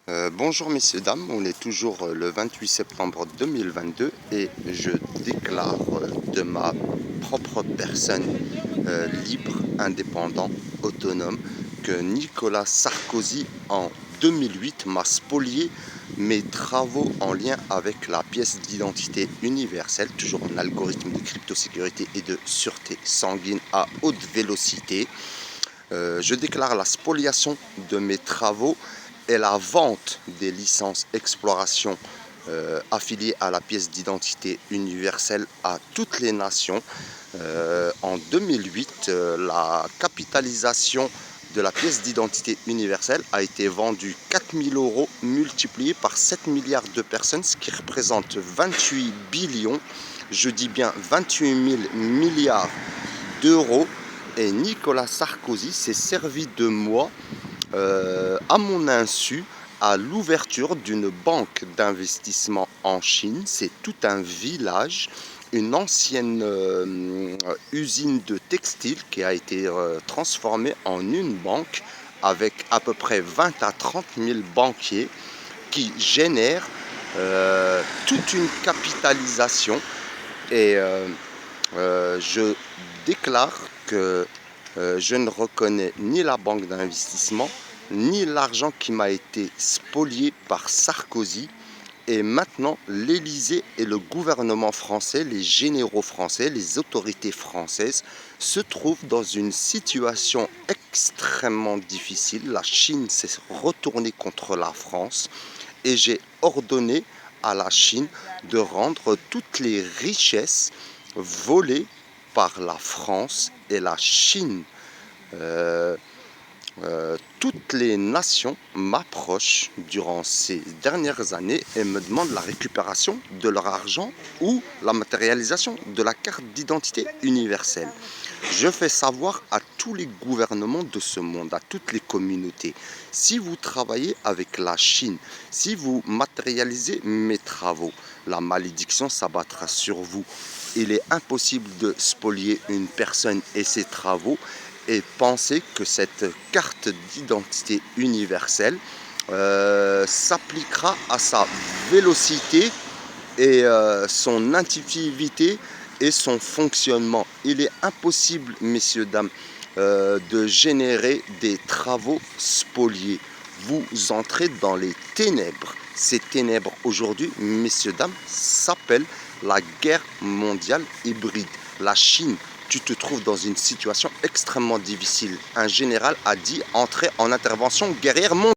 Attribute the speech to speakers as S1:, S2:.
S1: Bonjour messieurs, dames, on est toujours le 28 septembre 2022 et je déclare de ma propre personne libre, indépendant, autonome, que Nicolas Sarkozy en 2008 m'a spolié mes travaux en lien avec la pièce d'identité universelle, toujours en algorithme de cryptosécurité et de sûreté sanguine à haute vélocité. Je déclare la spoliation de mes travaux et la vente des licences exploration affiliées à la pièce d'identité universelle à toutes les nations. En 2008, la capitalisation de la pièce d'identité universelle a été vendue 4 000 euros multiplié par 7 milliards de personnes, ce qui représente 28 billions, je dis bien 28 000 milliards d'euros. Et Nicolas Sarkozy s'est servi de moi à mon insu à l'ouverture d'une banque d'investissement en Chine. C'est tout un village, une ancienne usine de textile qui a été transformée en une banque avec à peu près 20 à 30 000 banquiers qui génèrent toute une capitalisation. Et je déclare que je ne reconnais ni la banque d'investissement, ni l'argent qui m'a été spolié par Sarkozy. Et maintenant, l'Élysée et le gouvernement français, les généraux français, les autorités françaises se trouvent dans une situation extrêmement difficile. La Chine s'est retournée contre la France et j'ai ordonné à la Chine de rendre toutes les richesses volées par la France et la Chine. Toutes les nations m'approchent durant ces dernières années et me demandent la récupération de leur argent ou la matérialisation de la carte d'identité universelle. Je fais savoir à tous les gouvernements de ce monde, à toutes les communautés, si vous travaillez avec la Chine, si vous matérialisez mes travaux, la malédiction s'abattra sur vous. Il est impossible de spolier une personne et ses travaux et penser que cette carte d'identité universelle s'appliquera à sa vélocité et son intuitivité et son fonctionnement. Il est impossible, messieurs, dames, de générer des travaux spoliés. Vous entrez dans les ténèbres. Ces ténèbres aujourd'hui, messieurs, dames, s'appellent la guerre mondiale hybride. La Chine, tu te trouves dans une situation extrêmement difficile. Un général a dit entrer en intervention guerrière mondiale.